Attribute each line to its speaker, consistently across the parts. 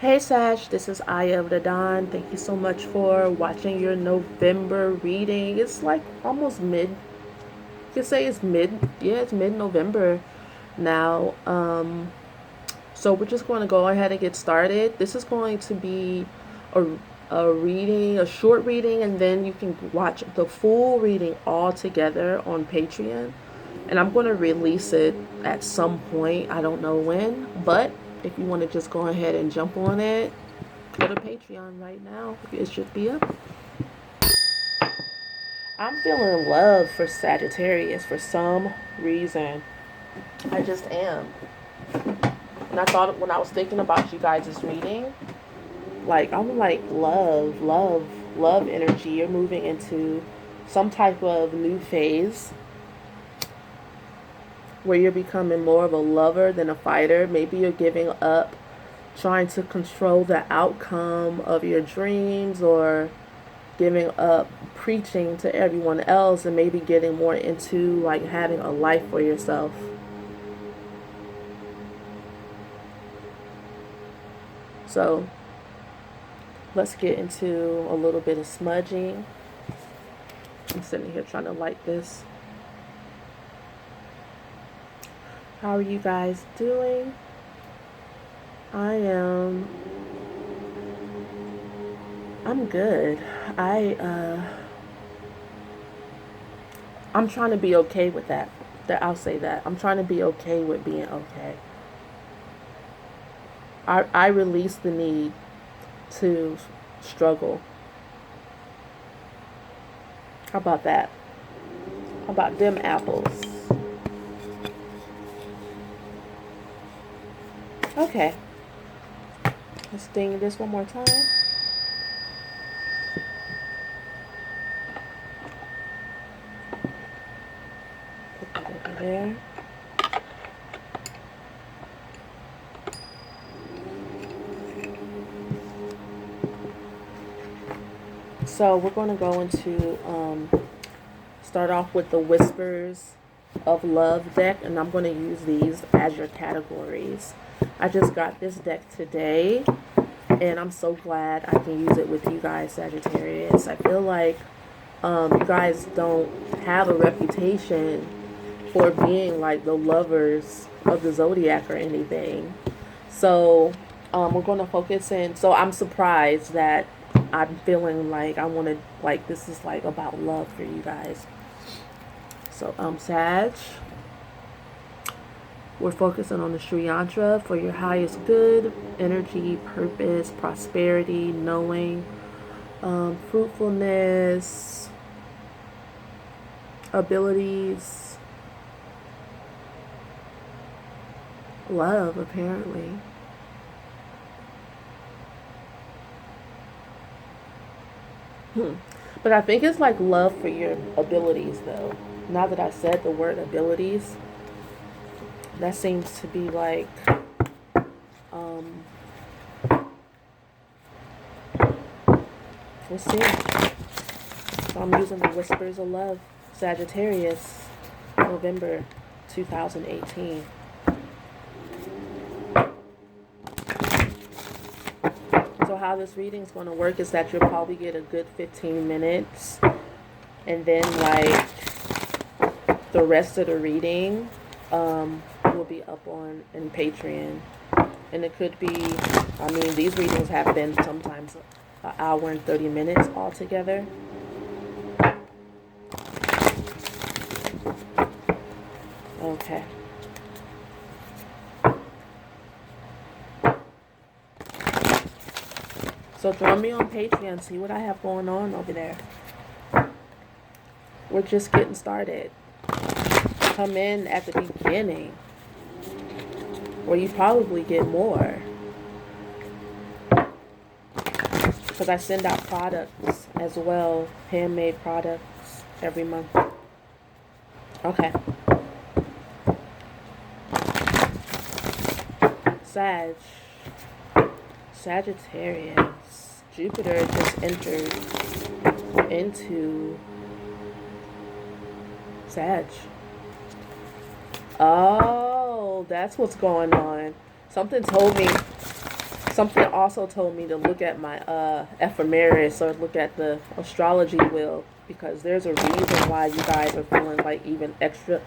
Speaker 1: Hey Sag, this is Aya of the Dawn. Thank you so much for watching your November reading. It's like almost mid. You could say it's mid. Yeah, it's mid-November now. So we're just going to go ahead and get started. This is going to be a, a reading, a short reading, and then you can watch the full reading all together on Patreon. And I'm going to release it at some point. I don't know when, but if you want to just go ahead and jump on it, go to Patreon right now. It should be up. I'm feeling love for Sagittarius for some reason. I just am. And I thought when I was thinking about you guys' reading, like I'm like love energy. You're moving into some type of new phase where you're becoming more of a lover than a fighter. Maybe you're giving up trying to control the outcome of your dreams, or giving up preaching to everyone else and maybe getting more into like having a life for yourself. So let's get into a little bit of smudging. I'm sitting here trying to light this. How are you guys doing? I'm good. I'm trying to be okay with that. I'll say that. I'm trying to be okay with being okay. I release the need to struggle. How about that? How about them apples? Okay. Let's ding this one more time. Put that over there. So we're going to go into, start off with the Whispers of Love deck, and I'm going to use these as your categories. I just got this deck today, and I'm so glad I can use it with you guys, Sagittarius. I feel like you guys don't have a reputation for being like the lovers of the zodiac or anything. So we're going to focus in. So I'm surprised that I'm feeling like I want to, like, this is like about love for you guys. So Sag, we're focusing on the Sri Yantra for your highest good, energy, purpose, prosperity, knowing, fruitfulness, abilities, love, apparently. But I think it's like love for your abilities, though. Now that I said the word abilities, that seems to be like, we'll see. So I'm using the Whispers of Love, Sagittarius, November 2018. So how this reading is going to work is that you'll probably get a good 15 minutes, and then like the rest of the reading will be up on in Patreon. And it could be, I mean, these readings have been sometimes an hour and 30 minutes altogether. Okay. So join me on Patreon, see what I have going on over there. We're just getting started. Come in at the beginning, or you probably get more, because I send out products as well, handmade products every month. Okay. Sagittarius. Jupiter just entered into Sag. Oh, that's what's going on. Something told me Something also told me to look at my ephemeris, or look at the astrology wheel, because there's a reason why you guys are feeling like even extra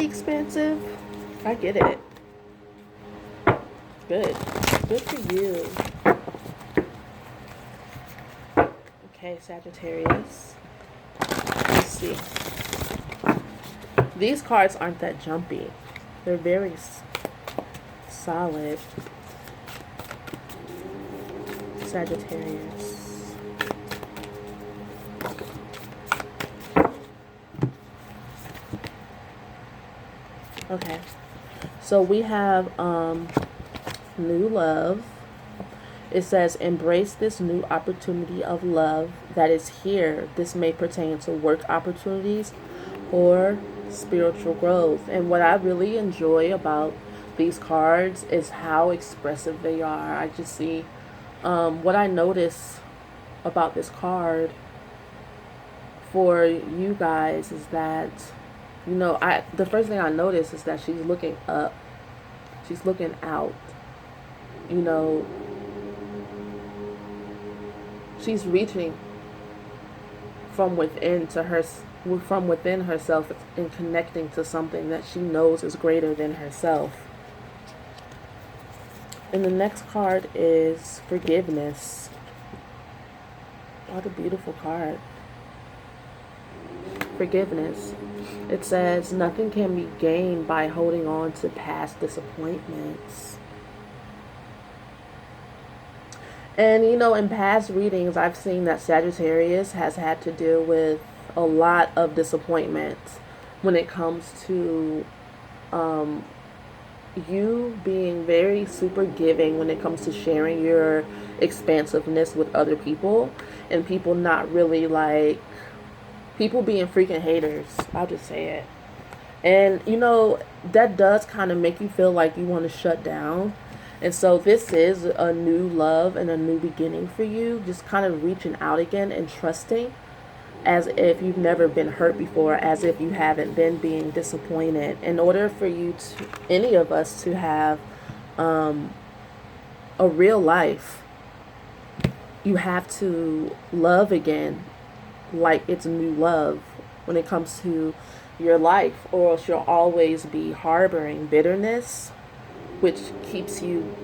Speaker 1: expensive. I get it. Good. Good for you. Okay, Sagittarius. Let's see. These cards aren't that jumpy. They're very solid. Sagittarius. Okay. So we have new love. It says, embrace this new opportunity of love that is here. This may pertain to work opportunities or spiritual growth. And what I really enjoy about these cards is how expressive they are. I just see what I notice about this card for you guys is that, you know, the first thing I notice is that she's looking up. She's looking out. You know, she's reaching from within herself and connecting to something that she knows is greater than herself. And the next card is forgiveness. What a beautiful card. Forgiveness. It says nothing can be gained by holding on to past disappointments. And, you know, in past readings, I've seen that Sagittarius has had to deal with a lot of disappointments when it comes to you being very super giving when it comes to sharing your expansiveness with other people, and people not really like, people being freaking haters. I'll just say it. And, you know, that does kind of make you feel like you want to shut down. And so this is a new love and a new beginning for you. Just kind of reaching out again and trusting as if you've never been hurt before, as if you haven't been being disappointed. In order for you to, any of us, to have a real life, you have to love again like it's new love when it comes to your life, or else you'll always be harboring bitterness, which keeps you,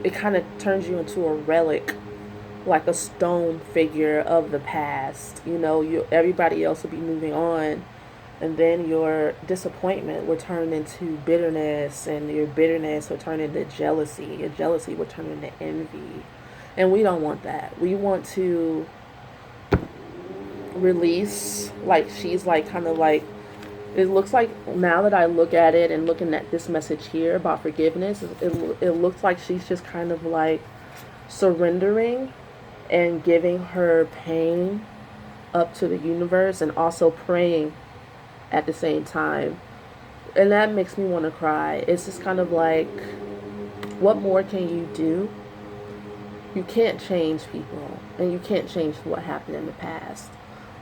Speaker 1: it kind of turns you into a relic, like a stone figure of the past. You know, everybody else will be moving on, and then your disappointment will turn into bitterness, and your bitterness will turn into jealousy. Your jealousy will turn into envy. And we don't want that. We want to release, like she's like kind of like, it looks like, now that I look at it and looking at this message here about forgiveness, it looks like she's just kind of like surrendering and giving her pain up to the universe, and also praying at the same time. And that makes me want to cry. It's just kind of like, what more can you do? You can't change people, and you can't change what happened in the past.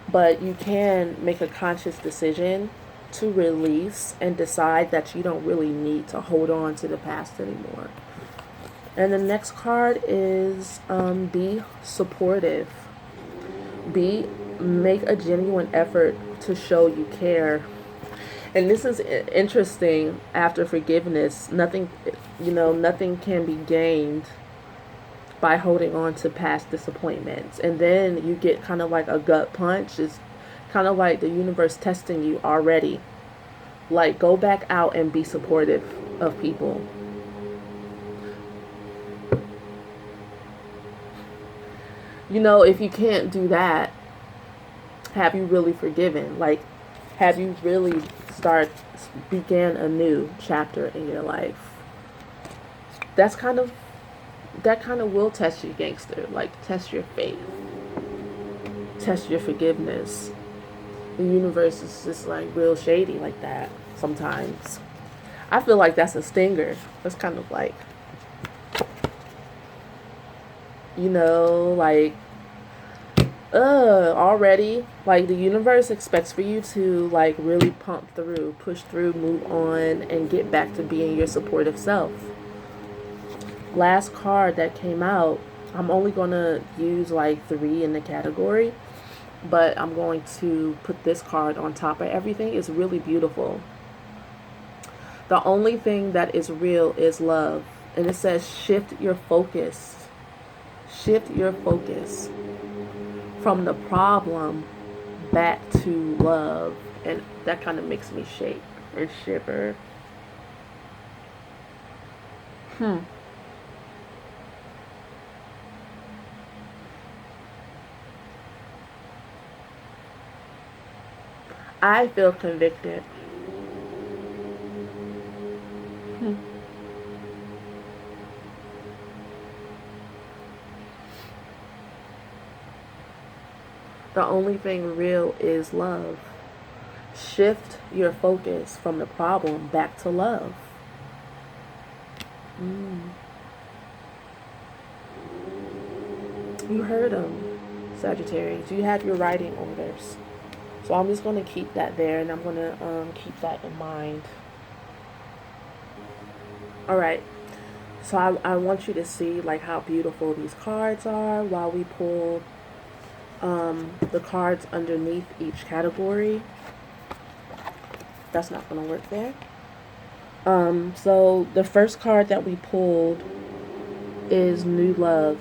Speaker 1: But you can make a conscious decision to release and decide that you don't really need to hold on to the past anymore. And the next card is be supportive. Make a genuine effort to show you care. And this is interesting. After forgiveness, nothing can be gained by holding on to past disappointments. And then you get kind of like a gut punch. It's kind of like the universe testing you already. Like, go back out and be supportive of people. You know, if you can't do that, have you really forgiven? Like, have you really began a new chapter in your life? That kind of will test you, gangster. Like, test your faith, test your forgiveness. The universe is just like real shady like that sometimes. I feel like that's a stinger. That's kind of like, you know, like, already, like, the universe expects for you to like really pump through, push through, move on, and get back to being your supportive self. last card that came out, I'm only going to use like 3 in the category, but I'm going to put this card on top of everything. It's really beautiful. The only thing that is real is love. And it says shift your focus. Shift your focus from the problem back to love. And that kind of makes me shake or shiver. I feel convicted. The only thing real is love. Shift your focus from the problem back to love. You heard them, Sagittarius. You have your writing orders. So I'm just going to keep that there, and I'm going to keep that in mind. Alright. So I want you to see like how beautiful these cards are while we pull the cards underneath each category. That's not going to work there. So the first card that we pulled is New Love.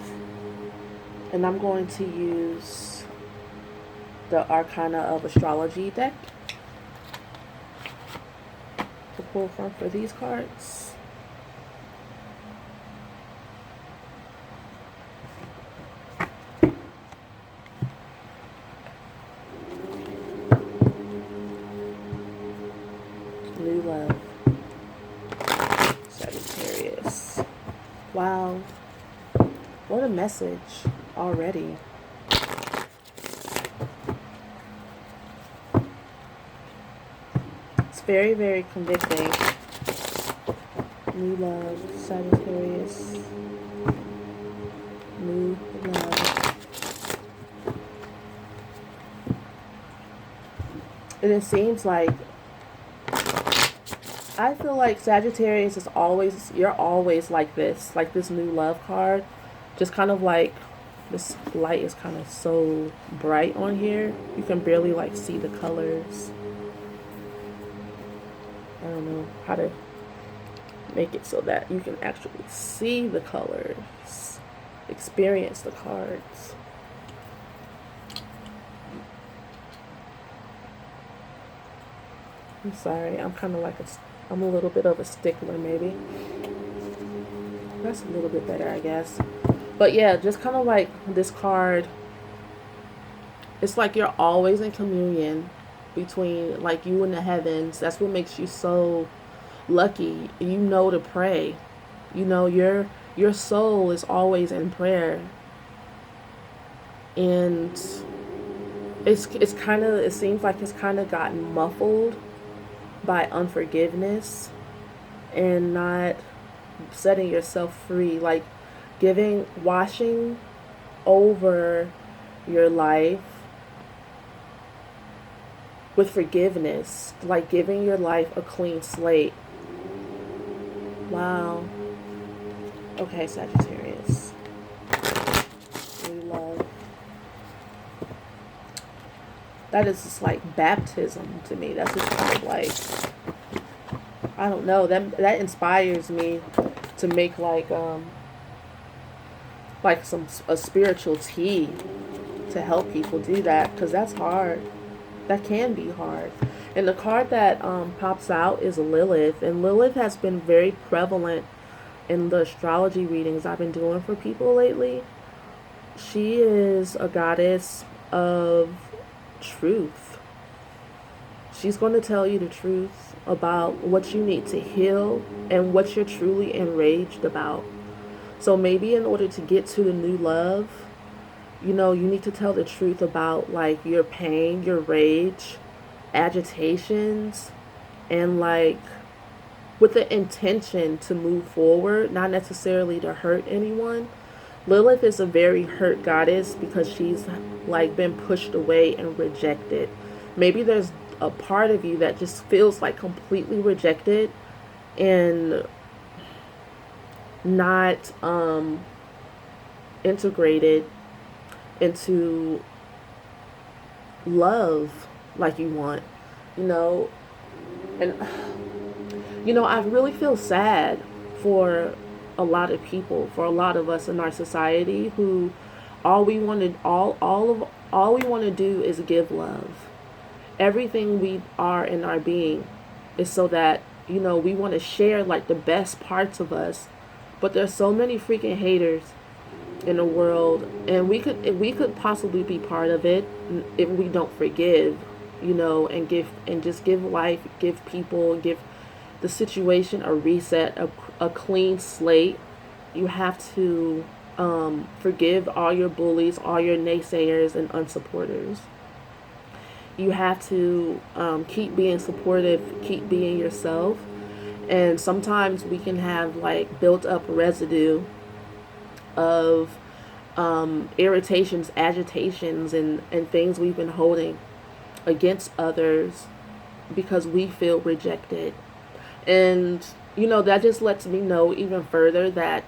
Speaker 1: And I'm going to use the Arcana of Astrology deck to pull from for these cards. New Love. Sagittarius. Wow. What a message already. It's very, very convicting. New Love, Sagittarius. New Love. And it seems like, I feel like Sagittarius is always, you're always like this New Love card. Just kind of like, this light is kind of so bright on here. You can barely like see the colors. I don't know how to make it so that you can actually see the colors, experience the cards. I'm sorry, I'm kind of like I'm a little bit of a stickler maybe. That's a little bit better, I guess. But yeah, just kind of like this card, it's like you're always in communion between like you and the heavens. That's what makes you so lucky. You know to pray. You know, your soul is always in prayer. And it's kind of, it seems like it's kind of gotten muffled by unforgiveness and not setting yourself free, like washing over your life with forgiveness, like giving your life a clean slate. Wow. Okay, Sagittarius. New Love. That is just like baptism to me. That's just kind of like, I don't know, that inspires me to make a spiritual tea to help people do that, because that's hard. That can be hard. And the card that pops out is Lilith, and Lilith has been very prevalent in the astrology readings I've been doing for people lately. She is a goddess of truth. She's going to tell you the truth about what you need to heal and what you're truly enraged about. So maybe in order to get to the new love, you know, you need to tell the truth about like your pain, your rage, agitations, and like with the intention to move forward, not necessarily to hurt anyone. Lilith is a very hurt goddess because she's like been pushed away and rejected. Maybe there's a part of you that just feels like completely rejected, and not integrated into love like you want, you know. And I really feel sad for a lot of people, for a lot of us in our society, who all we want to do is give love. Everything we are in our being is so that, we want to share like the best parts of us. But there's so many freaking haters in the world, and we could possibly be part of it if we don't forgive, and just give life, give people, give the situation a reset, a clean slate. You have to forgive all your bullies, all your naysayers and unsupporters. You have to keep being supportive, keep being yourself. And sometimes we can have like built up residue of irritations, agitations, and things we've been holding against others because we feel rejected. And, that just lets me know even further that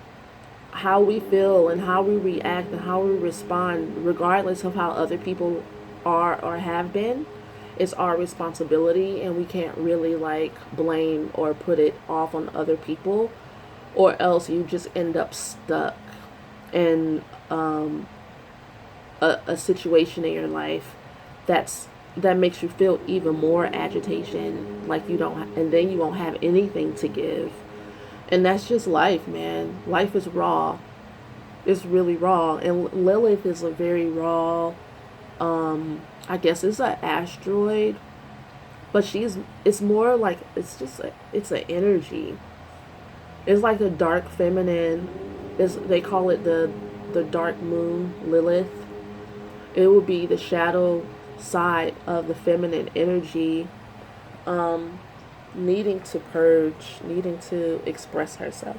Speaker 1: how we feel and how we react and how we respond, regardless of how other people are or have been, is our responsibility. And we can't really like blame or put it off on other people, or else you just end up stuck in a situation in your life that makes you feel even more agitation, like you don't, and then you won't have anything to give. And that's just life, man. Life is raw. It's really raw. And Lilith is a very raw, I guess it's an asteroid, but it's more like, it's an energy. It's like a dark feminine. They call it the dark moon, Lilith. It will be the shadow side of the feminine energy, needing to purge, needing to express herself.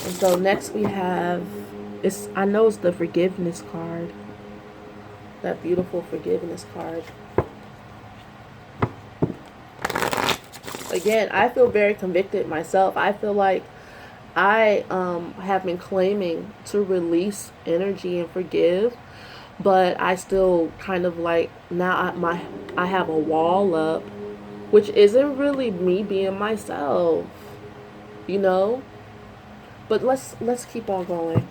Speaker 1: And so next we have, I know it's the forgiveness card. That beautiful forgiveness card. Again, I feel very convicted myself. I feel like I have been claiming to release energy and forgive, but I still kind of like, now I have a wall up, which isn't really me being myself, But let's keep on going.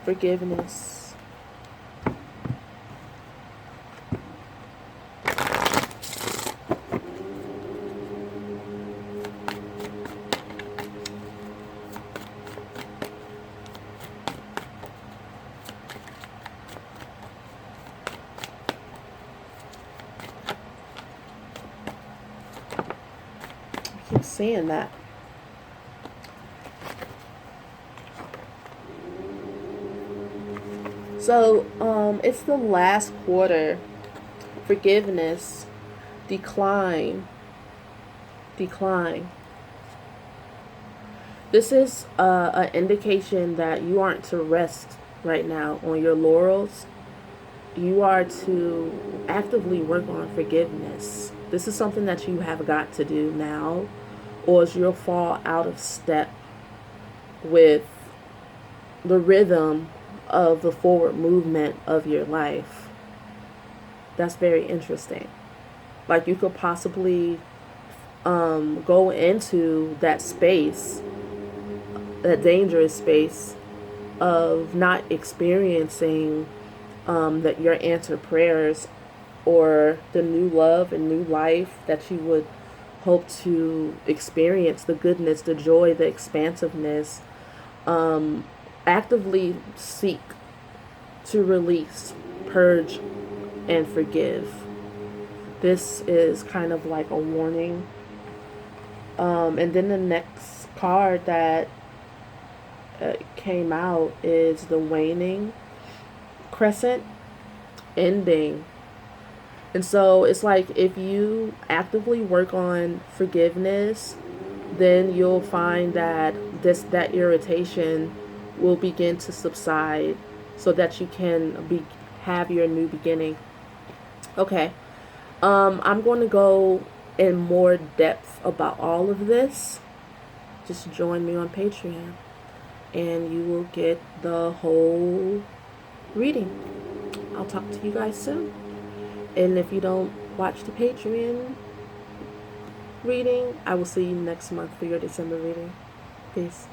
Speaker 1: Forgiveness. Keep saying that. So, it's the last quarter. Forgiveness. Decline. This is an indication that you aren't to rest right now on your laurels. You are to actively work on forgiveness. This is something that you have got to do now, or you'll fall out of step with the rhythm of the forward movement of your life. That's very interesting. Like, you could possibly go into that space, that dangerous space of not experiencing that your answered prayers, or the new love and new life that you would hope to experience, the goodness, the joy, the expansiveness. Actively seek to release, purge, and forgive. This is kind of like a warning. And then the next card that came out is the waning crescent, ending. And so it's like, if you actively work on forgiveness, then you'll find that that irritation will begin to subside. so that you can have your new beginning. Okay. I'm going to go in more depth about all of this. Just join me on Patreon and you will get the whole reading. I'll talk to you guys soon. And if you don't watch the Patreon reading, I will see you next month for your December reading. Peace.